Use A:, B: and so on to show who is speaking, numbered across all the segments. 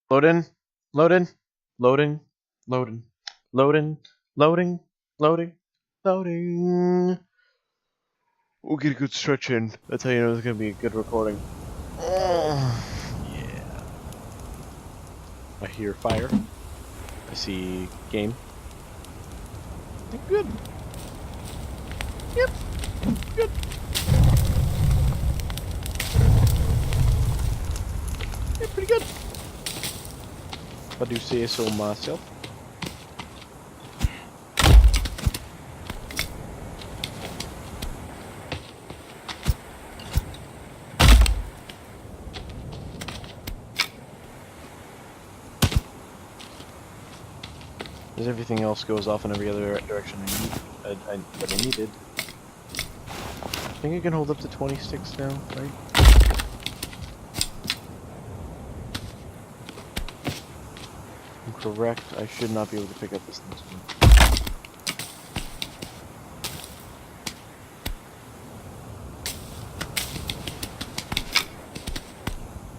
A: Loading, loading, loading, loading, loading, loading, loading, loading. We'll get a good stretch in. That's how you know it's gonna be a good recording. Yeah. I hear fire. I see game. Good. Yep. Good. Yeah, pretty good. If I do say so myself. As everything else goes off in every other direction that I needed. I think I can hold up to 20 sticks now, right? I'm correct. I should not be able to pick up this next one.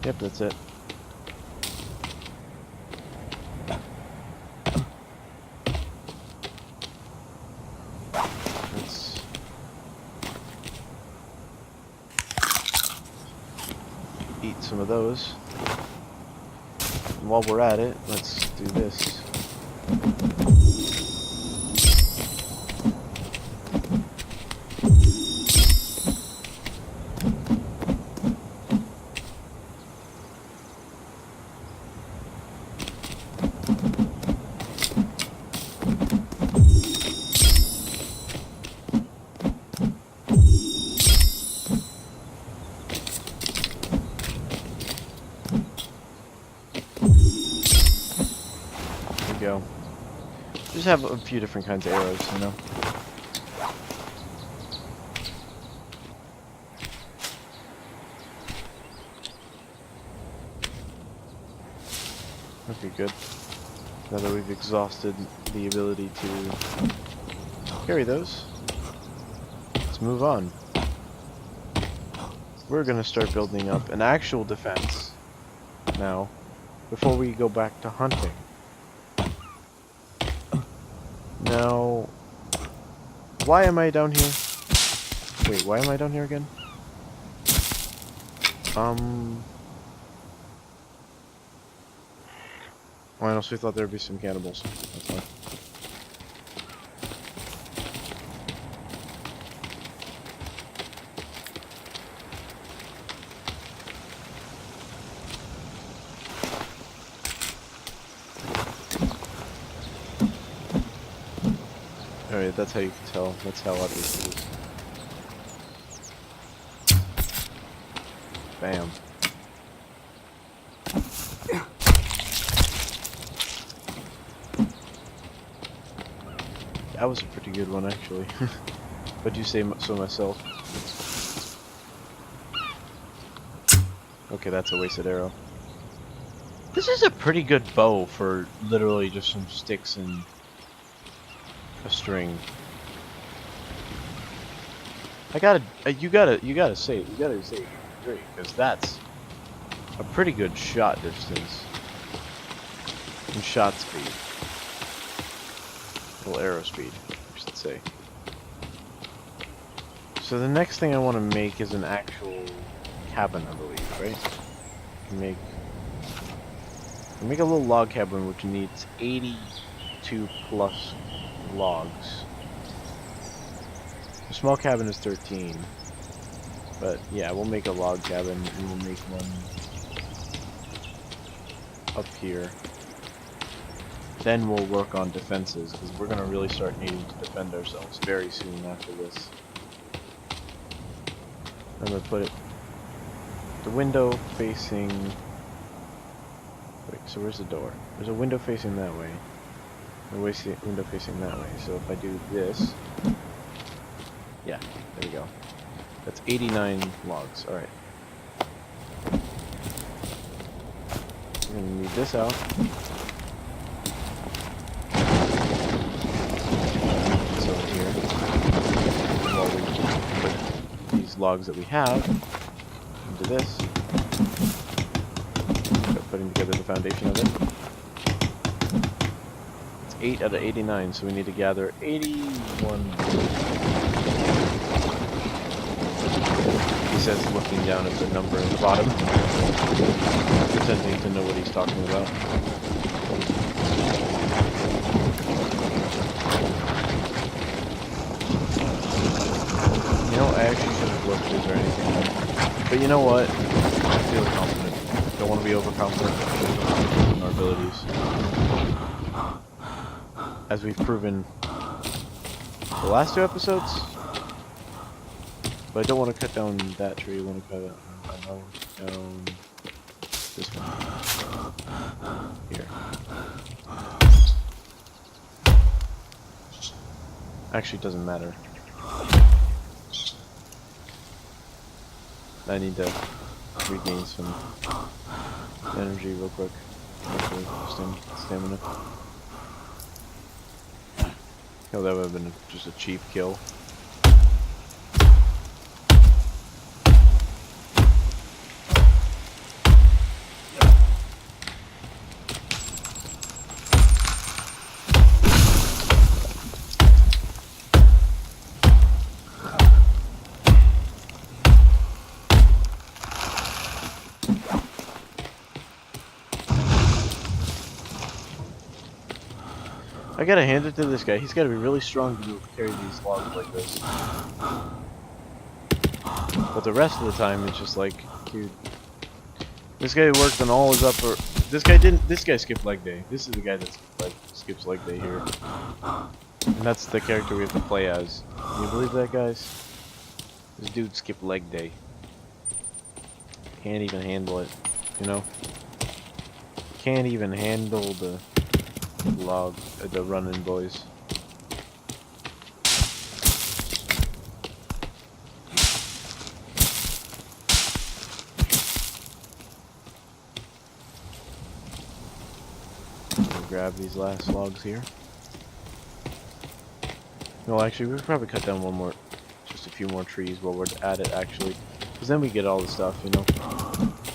A: Yep, that's it. Let's eat some of those. And while we're at it, let's do this. Go. Just have a few different kinds of arrows, you know. Okay, good. Now that we've exhausted the ability to carry those, let's move on. We're gonna start building up an actual defense now, before we go back to hunting. Now, why am I down here? Wait, why am I down here again? I honestly thought there'd be some cannibals. That's fine. Alright, that's how you can tell. That's how obvious it is. Bam. That was a pretty good one, actually. But you say so myself. Okay, that's a wasted arrow. This is a pretty good bow for literally just some sticks and a string. You gotta say great, because that's a pretty good shot distance and shot speed. Well, arrow speed, I should say. So the next thing I want to make is an actual cabin, I believe, right? Make a little log cabin which needs 82 plus logs. The small cabin is 13. But yeah, we'll make a log cabin and we'll make one up here. Then we'll work on defenses, because we're going to really start needing to defend ourselves very soon after this. I'm going to put it the window facing... Wait, so where's the door? There's a window facing that way. A window facing that way. So if I do this... Yeah, there we go. That's 89 logs. Alright. We're going to need this out. Logs that we have into this. Put putting together the foundation of it. It's 8 out of 89, so we need to gather 81. He says, looking down at the number at the bottom, pretending to know what he's talking about. You know, I actually should have looked. Is there anything? But you know what? I feel confident. Don't want to be overconfident in our abilities. As we've proven the last 2 episodes. But I don't want to cut down that tree. I want to cut down this one. Here. Actually, it doesn't matter. I need to regain some energy real quick. Actually, stamina. Oh, that would have been just a cheap kill. I gotta hand it to this guy. He's gotta be really strong to carry these logs like this. But the rest of the time, it's just like, dude. This guy worked on all his upper. This guy skipped leg day. This is the guy that skips leg day here. And that's the character we have to play as. Can you believe that, guys? This dude skipped leg day. Can't even handle it, you know? Can't even handle the the running boys. We'll grab these last logs here. No, actually, we could probably cut down one more, just a few more trees while we're at it, actually. Because then we get all the stuff, you know.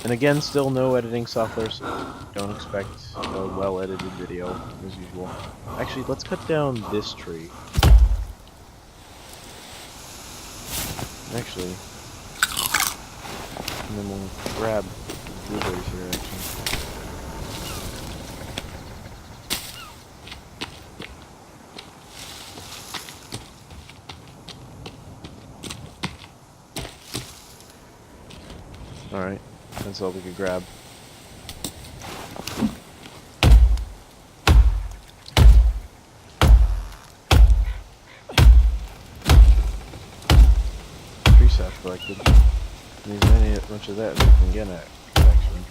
A: And again, still no editing software, so don't expect a well-edited video, as usual. Actually, let's cut down this tree. Actually. And then we'll grab blueberries here, actually. Alright, that's all we could grab. Tree sap collected. There's much of that we can get at, actually.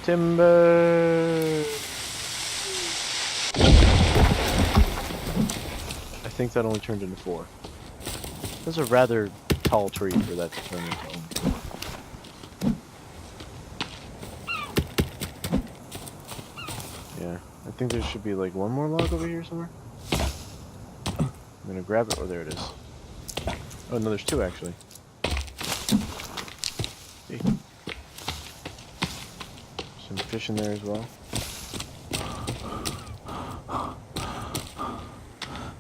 A: Timber! I think that only turned into 4. That's a rather tall tree for that to turn into only 4. Yeah, I think there should be like one more log over here somewhere. I'm gonna grab it. Oh, there it is. Oh no, there's 2 actually. Hey. Some fish in there as well.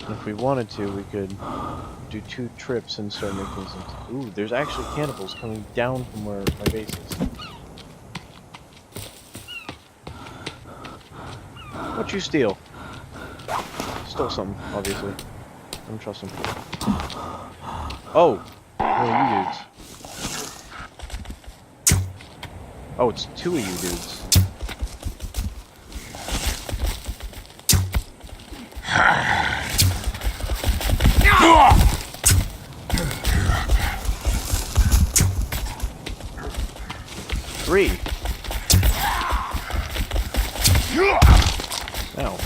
A: If we wanted to, we could do 2 trips and start making some. Ooh, there's actually cannibals coming down from where my base is. What'd you steal? Stole something, obviously. I don't trust him. Oh! One of you dudes. Oh, it's 2 of you dudes. Three. Ow.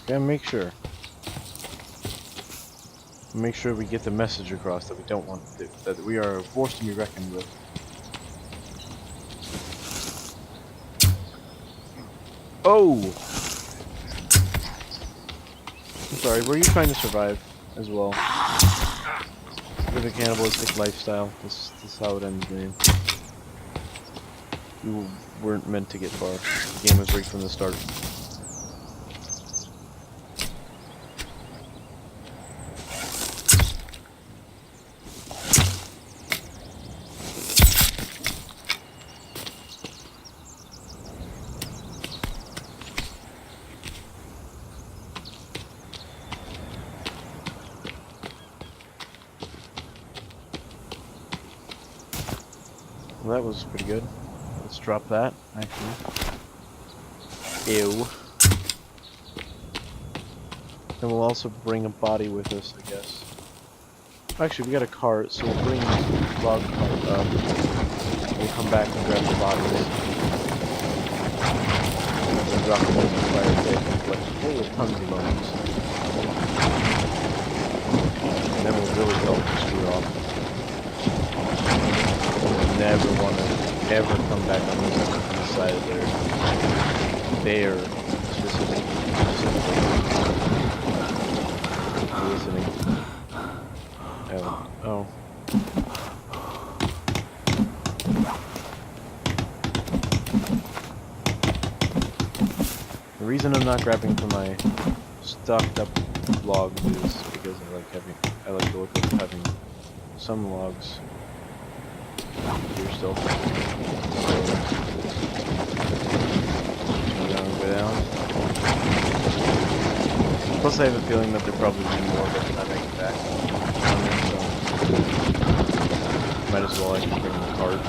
A: Gotta make sure. Make sure we get the message across that we don't want that we are a force to be reckoned with. Oh! I'm sorry, were you trying to survive as well? With a cannibalistic lifestyle, this is how it ends, man. You weren't meant to get far. The game was rigged from the start. Well, that was pretty good. Let's drop that, actually. Ew. And we'll also bring a body with us, I guess. Actually, we got a cart, so we'll bring the log cart up. We'll come back and grab the bodies. And then drop them in the fire pit and collect full of tons of bones. And then we'll really go screw off. We'll never want to ever come back on this side of their specifically listening. Oh. The reason I'm not grabbing for my stocked up logs is because I like the look of having some logs here still. So, go down. Plus I have a feeling that there probably be more by the time I get back on there, so might as well actually bring the cart.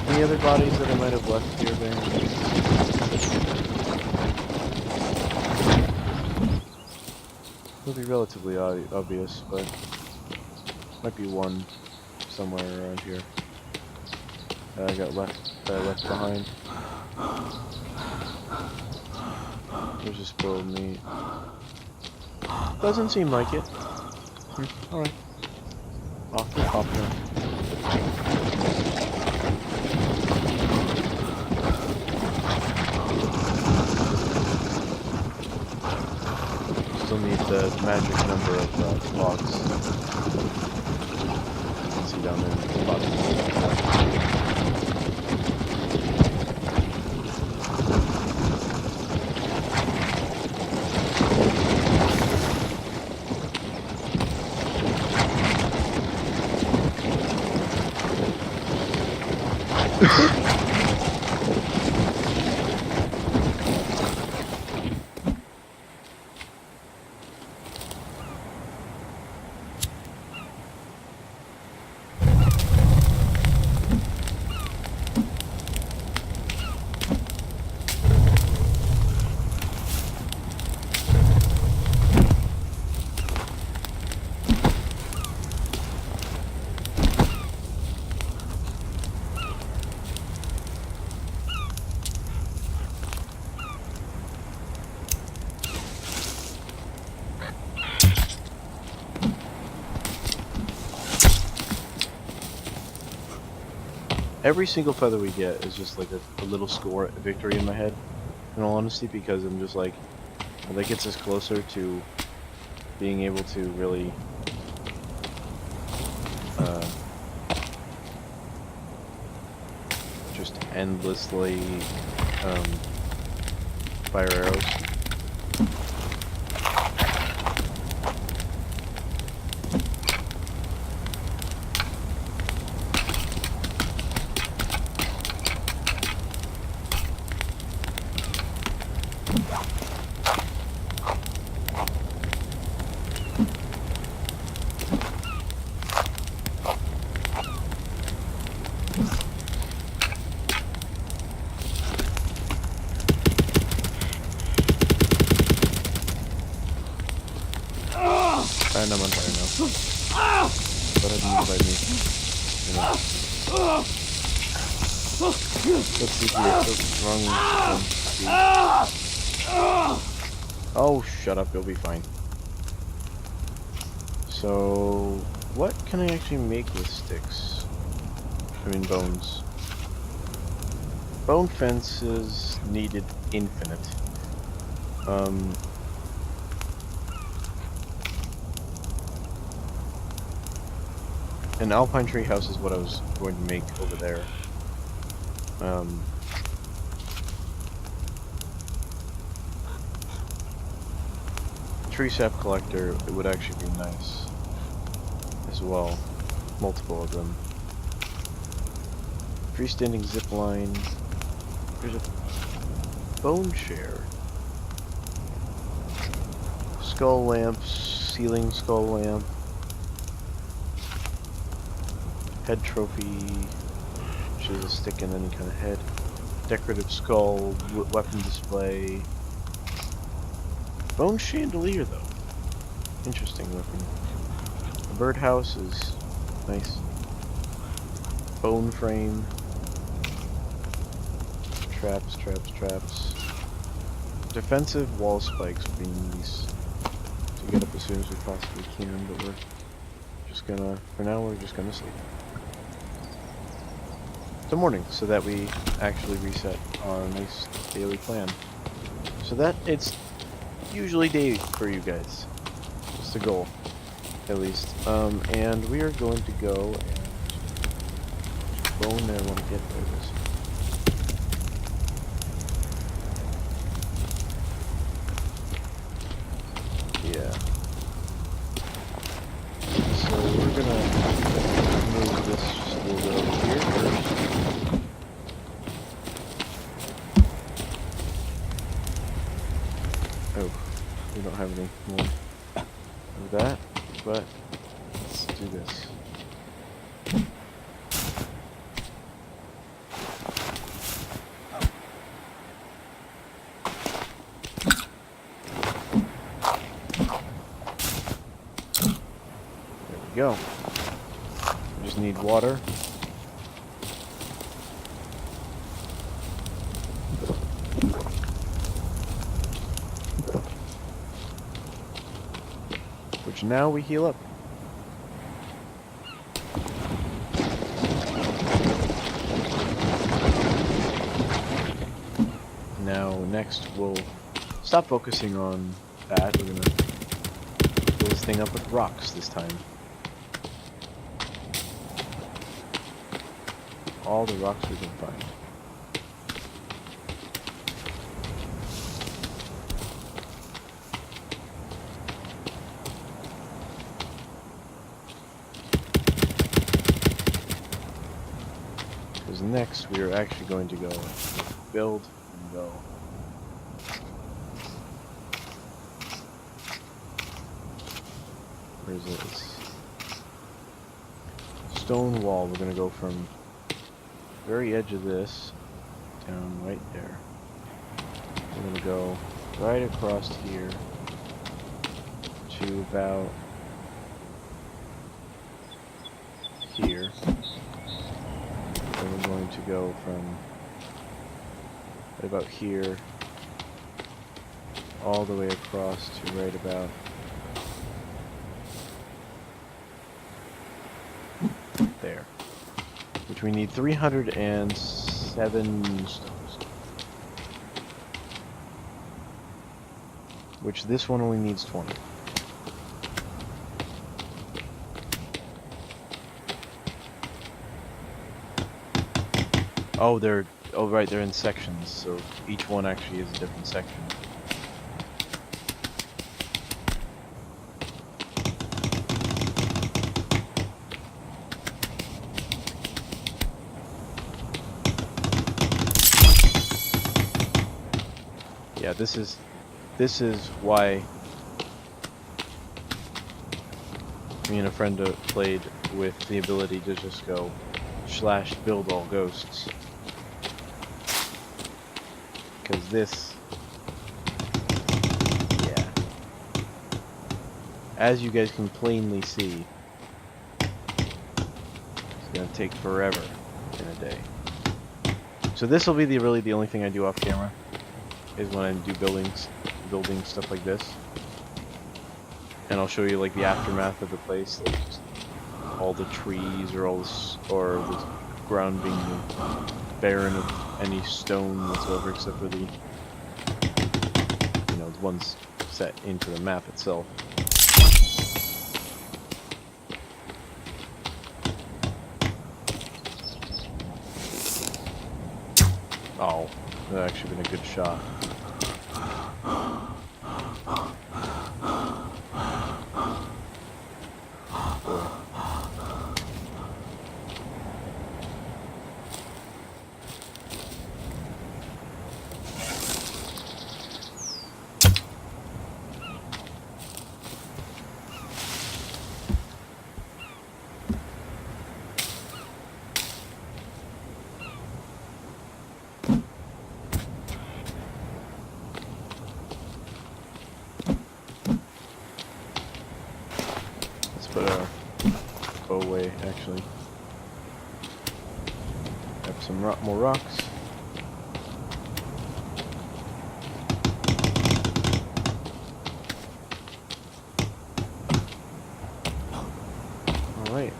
A: Any other bodies that I might have left here, man? It'll be relatively obvious, but might be one somewhere around here that I left behind. There's just spoiled meat. Doesn't seem like it. Alright. Off the top now. Still need the magic number of logs. You can see down there at the bottom. Every single feather we get is just like a little score victory in my head, in all honesty, because I'm just like, well, that gets us closer to being able to really just endlessly fire arrows. And I'm on fire now. Go ahead and invite me. You know. Let's see here. Wrong one. Oh, shut up. You'll be fine. So, what can I actually make with sticks? I mean, bones. Bone fences needed infinite. An alpine tree house is what I was going to make over there. Tree sap collector, it would actually be nice as well. Multiple of them. Freestanding zip line. There's a bone chair. Skull lamps, ceiling skull lamp. Head trophy, which is a stick and any kind of head. Decorative skull, weapon display. Bone chandelier, though. Interesting looking. A birdhouse is nice. Bone frame. Traps, traps, traps. Defensive wall spikes would be nice to get up as soon as we possibly can, but we're just gonna, for now, we're just gonna sleep. Till morning, so that we actually reset our nice daily plan. So that, it's usually day for you guys. It's the goal, at least. And we are going to go and bone there when we get there. Yeah. So we're gonna move this just a little bit over here first. Oh, we don't have any more of that, but let's do this. Go. We just need water. Which now we heal up. Now next we'll stop focusing on that. We're gonna fill this thing up with rocks this time. All the rocks we can find. Because next we are actually going to go build and go. Where is this? Stone wall. We're going to go from very edge of this down right there. We're going to go right across here to about here. Then we're going to go from right about here all the way across to right about there. Which we need 307 stones. Which this one only needs 20. Oh, right, they're in sections, so each one actually is a different section. Yeah, this is why me and a friend played with the ability to just go / build all ghosts. Because this, yeah. as you guys can plainly see, it's gonna take forever in a day. So this will be really the only thing I do off camera, is when I do building stuff like this. And I'll show you like the aftermath of the place, like just all the trees or the ground being barren of any stone whatsoever, except for the, you know, the ones set into the map itself. Oh, that actually been a good shot. Put our bow away, actually. Have some more rocks. Alright.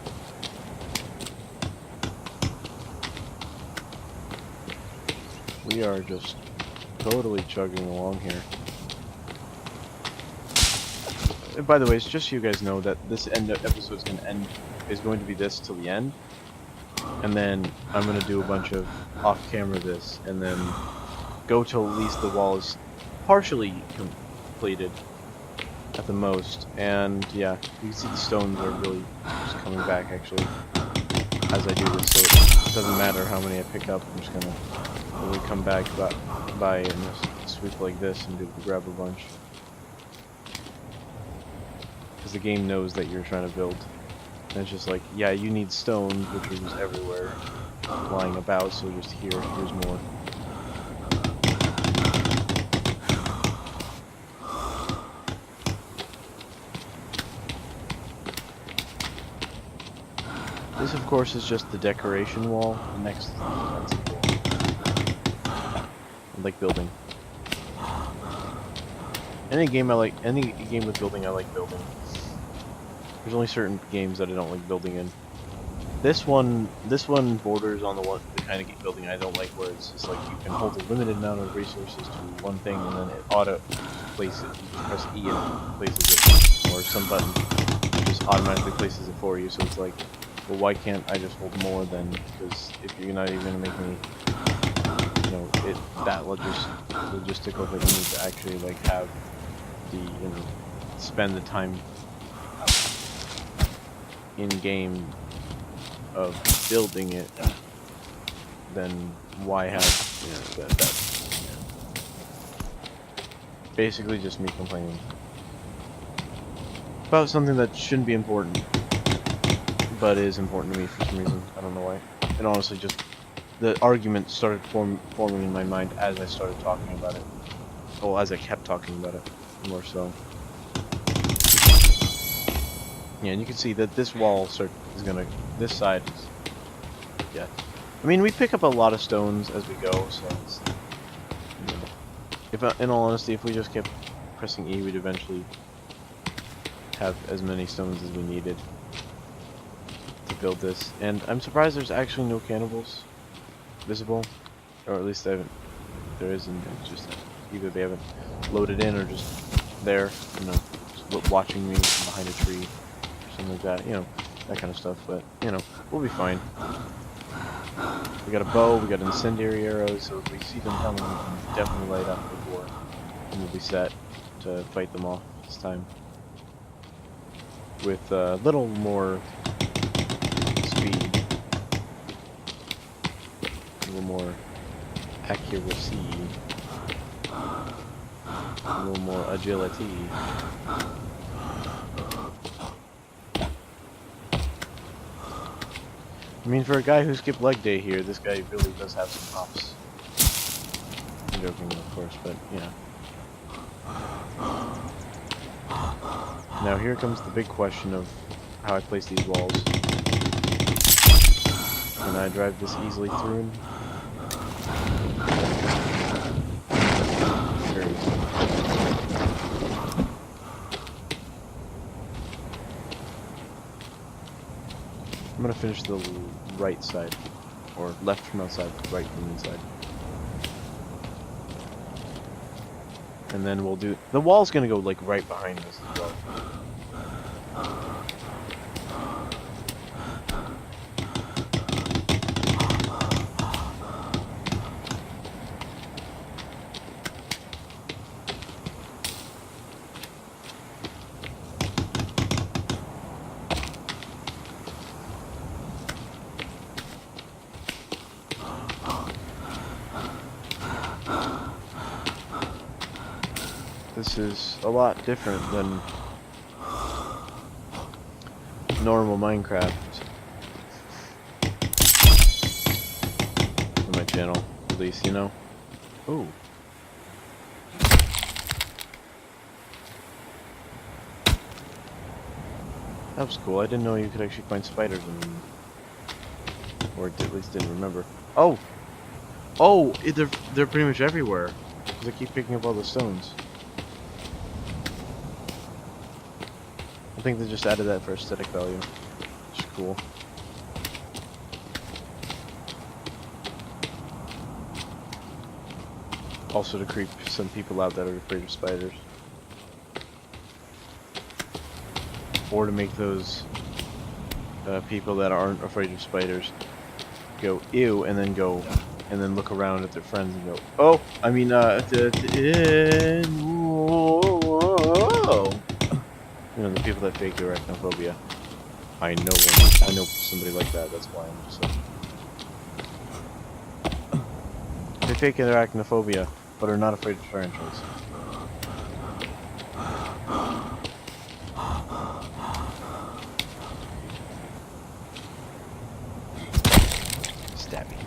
A: We are just totally chugging along here. And by the way, it's just so you guys know that this episode is going to be this till the end, and then I'm gonna do a bunch of off-camera this, and then go till at least the wall is partially completed at the most. And yeah, you can see the stones are really just coming back actually as I do this, so it doesn't matter how many I pick up. I'm just gonna really come back by and just sweep like this and grab a bunch. Because the game knows that you're trying to build. And it's just like, yeah, you need stones, which are just everywhere, lying about, so just here's more. This, of course, is just the decoration wall. The next, I like building. Any game with building, I like building. There's only certain games that I don't like building in. This one borders on the kind of building I don't like, where it's just like you can hold a limited amount of resources to one thing, and then it auto places it. You press E and it places it, or some button just automatically places it for you. So it's like, well, why can't I just hold more then? Because if you're not even gonna make me, you know, that logistical that you need to actually like have the, you know, spend the time in game of building it, then why have, you know, that's basically just me complaining about something that shouldn't be important, but is important to me for some reason. I don't know why. And honestly, just the argument started forming in my mind as I started talking about it. Well, as I kept talking about it, more so. Yeah, and you can see that this wall this side is, yeah. I mean, we pick up a lot of stones as we go, so it's, you know, in all honesty, if we just kept pressing E, we'd eventually have as many stones as we needed to build this. And I'm surprised there's actually no cannibals visible, or at least there isn't. It's just either they haven't loaded in or just there, you know, just watching me from behind a tree. Something like that, you know, that kind of stuff, but, you know, we'll be fine. We got a bow, we got incendiary arrows, so if we see them coming, we can definitely light up before, and we'll be set to fight them off this time. With a little more speed, a little more accuracy, a little more agility. I mean, for a guy who skipped leg day here, this guy really does have some hops. I'm joking, of course, but yeah. Now here comes the big question of how I place these walls. Can I drive this easily through them? Very easy. I'm gonna finish the right side, or left from outside, right from inside. And then we'll do... The wall's gonna go like right behind us as well. This is a lot different than normal Minecraft on my channel, at least, you know. Ooh. That was cool. I didn't know you could actually find spiders in them. Or at least didn't remember. Oh! Oh! They're pretty much everywhere. Because I keep picking up all the stones. I think they just added that for aesthetic value. Which is cool. Also to creep some people out that are afraid of spiders. Or to make those people that aren't afraid of spiders go ew and then look around at their friends and go, oh, I mean whoa. You know, the people that fake arachnophobia. I know somebody like that, that's why I'm just like... They fake arachnophobia, but are not afraid of tarantulas. Stabby.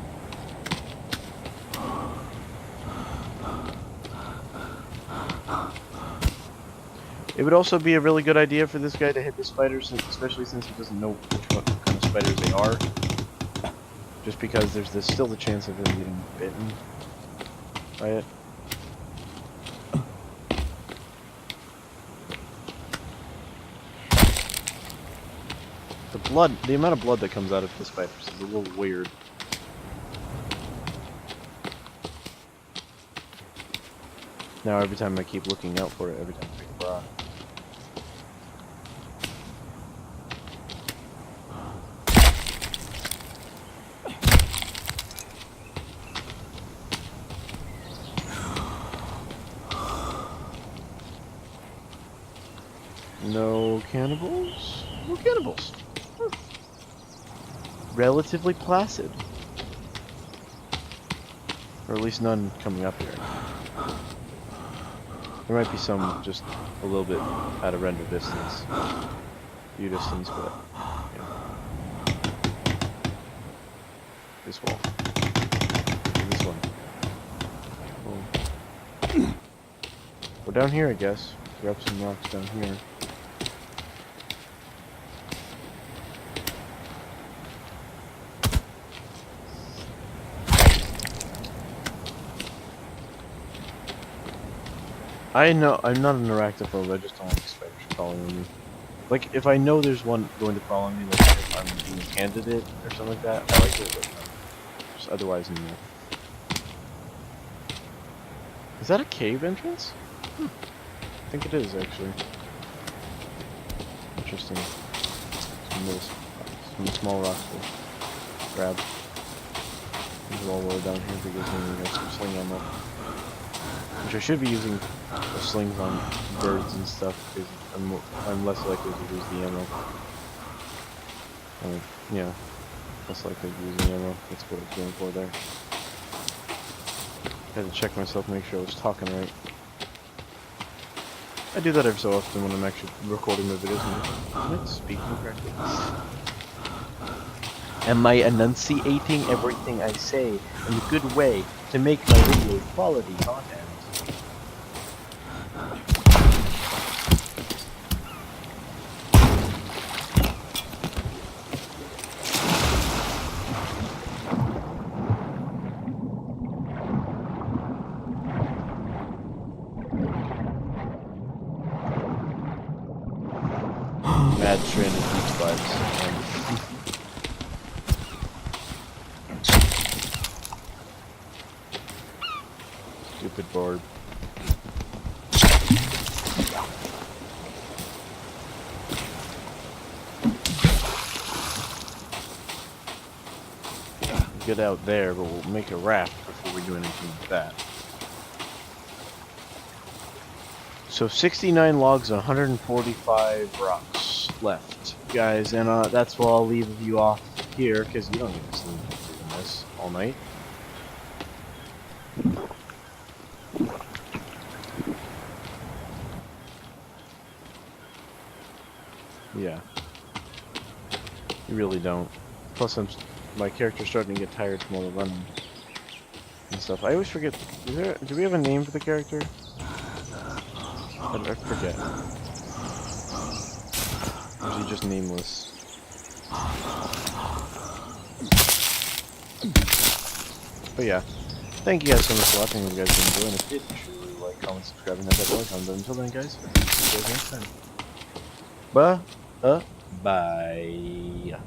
A: It would also be a really good idea for this guy to hit the spiders, especially since he doesn't know what kind of spiders they are. Just because there's still the chance of him getting bitten by it. The amount of blood that comes out of the spiders is a little weird. Now every time I keep looking out for it, every time I pick a rock. No cannibals? No cannibals. Relatively placid. Or at least none coming up here. There might be some just a little bit at a render distance. View distance, but yeah. This wall. And this one. Oh. Go down here, I guess. Grab some rocks down here. I know, I'm not an arachnophobe, I just don't like spiders crawling on me. Like, if I know there's one going to crawl on me, like if I'm being handed it or something like that, I like it, but just otherwise, no. Is that a cave entrance? I think it is, actually. Interesting. Some small rocks to grab. There's a wall down here because we got some sling ammo. Which I should be using slings on birds and stuff because I'm less likely to lose the ammo. Yeah, less likely to lose the ammo. That's what I was going for there. I had to check myself to make sure I was talking right. I do that every so often when I'm actually recording my videos and I'm speaking correctly. Am I enunciating everything I say in a good way to make my video quality content? lives. Stupid board. Get out there, but we'll make a raft before we do anything with that. So 69 logs, 145 rocks left, guys, and that's where I'll leave you off here, because you don't get to see me doing this all night. Yeah. You really don't. Plus, my character's starting to get tired from all the running and stuff. I always forget. Do we have a name for the character? I forget. Or is he just nameless? But yeah. Thank you guys so much for watching. If you guys have been enjoying this, be sure to like, comment, subscribe, and hit that bell icon. But until then, guys, see you guys next time. Bye.